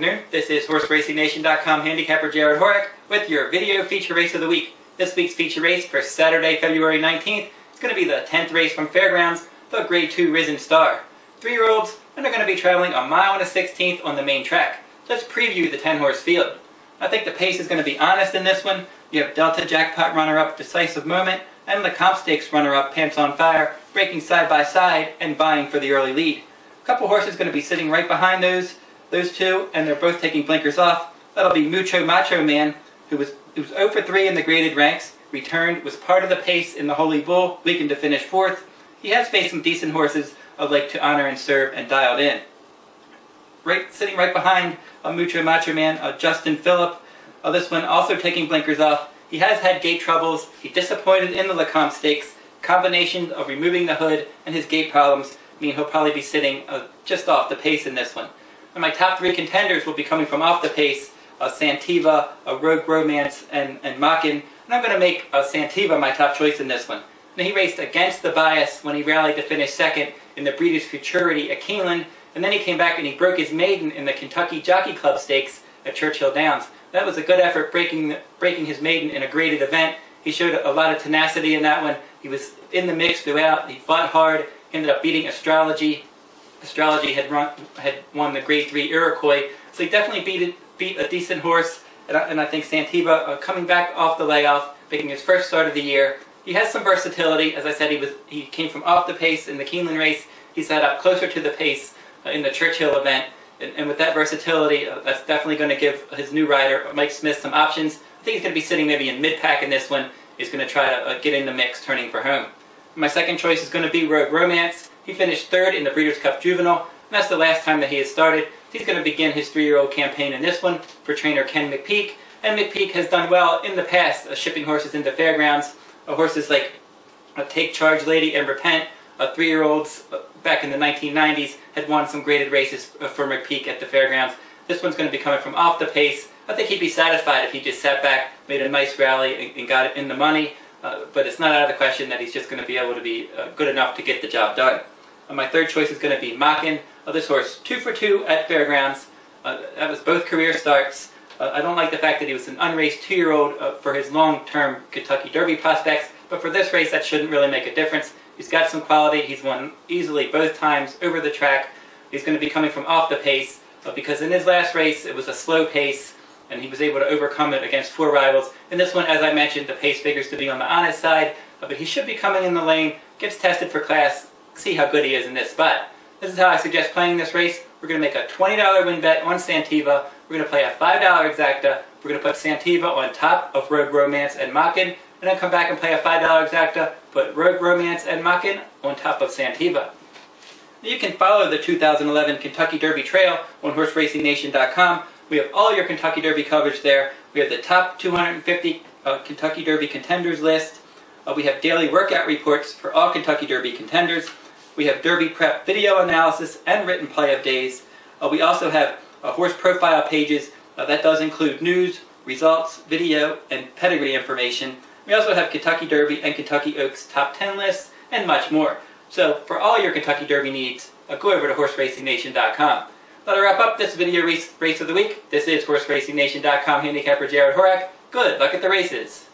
afternoon. This is HorseRacingNation.com handicapper Jared Horak with your video feature race of the week. This week's feature race for Saturday, February 19th is going to be the 10th race from Fairgrounds, the Grade 2 Risen Star. 3-year-olds, and they're going to be traveling a mile and a 16th on the main track. Let's preview the 10-horse field. I think the pace is going to be honest in this one. You have Delta Jackpot runner-up Decisive Moment and the Comp Stakes runner-up Pants on Fire breaking side by side and vying for the early lead. A couple horses going to be sitting right behind those two, and they're both taking blinkers off. That'll be Mucho Macho Man, who was 0 for 3 in the graded ranks, returned, was part of the pace in the Holy Bull, weakened to finish 4th. He has faced some decent horses of like To Honor and Serve and Dialed In. Sitting right behind Mucho Macho Man, Justin Phillip. This one also taking blinkers off. He has had gait troubles. He disappointed in the Lecomte Stakes. Combination of removing the hood and his gait problems mean he'll probably be sitting just off the pace in this one. And my top 3 contenders will be coming from off the pace, Santiva, Rogue Romance, and Machin. And I'm going to make Santiva my top choice in this one. Now, he raced against the bias when he rallied to finish 2nd in the Breeders' Futurity at Keeneland, and then he came back and he broke his maiden in the Kentucky Jockey Club Stakes at Churchill Downs. That was a good effort, breaking his maiden in a graded event. He showed a lot of tenacity in that one. He was in the mix throughout. He fought hard. He ended up beating Astrology. Astrology had won the Grade 3 Iroquois, so he definitely beat a decent horse. And I think Santiva, coming back off the layoff, making his first start of the year. He has some versatility. As I said, he came from off the pace in the Keeneland race. He sat up closer to the pace in the Churchill event. And with that versatility, that's definitely going to give his new rider, Mike Smith, some options. I think he's going to be sitting maybe in mid-pack in this one. He's going to try to get in the mix, turning for home. My second choice is going to be Rogue Romance. He finished 3rd in the Breeders' Cup Juvenile, and that's the last time that he has started. He's going to begin his 3-year-old campaign in this one for trainer Ken McPeak. And McPeak has done well in the past shipping horses into Fairgrounds. Horses like Take Charge Lady and Repent, 3-year-olds back in the 1990s, had won some graded races for McPeak at the Fairgrounds. This one's going to be coming from off the pace. I think he'd be satisfied if he just sat back, made a nice rally, and got it in the money. But it's not out of the question that he's just going to be able to be good enough to get the job done. My third choice is going to be Machin. This horse, 2 for 2 at Fairgrounds. That was both career starts. I don't like the fact that he was an unraced 2-year-old for his long-term Kentucky Derby prospects, but for this race that shouldn't really make a difference. He's got some quality. He's won easily both times over the track. He's going to be coming from off the pace because in his last race it was a slow pace and he was able to overcome it against 4 rivals. In this one, as I mentioned, the pace figures to be on the honest side, but he should be coming in the lane, gets tested for class, see how good he is in this spot. This is how I suggest playing this race. We're going to make a $20 win bet on Santiva. We're going to play a $5 exacta. We're going to put Santiva on top of Rogue Romance and Machin, and then come back and play a $5 exacta, put Rogue Romance and Machin on top of Santiva. You can follow the 2011 Kentucky Derby Trail on HorseRacingNation.com. We have all your Kentucky Derby coverage there. We have the top 250 Kentucky Derby contenders list. We have daily workout reports for all Kentucky Derby contenders. We have Derby prep video analysis and written play of days. We also have horse profile pages. That does include news, results, video, and pedigree information. We also have Kentucky Derby and Kentucky Oaks top 10 lists and much more. So for all your Kentucky Derby needs, go over to HorseRacingNation.com. That'll wrap up this video race of the week. This is HorseRacingNation.com handicapper Jared Horak. Good luck at the races.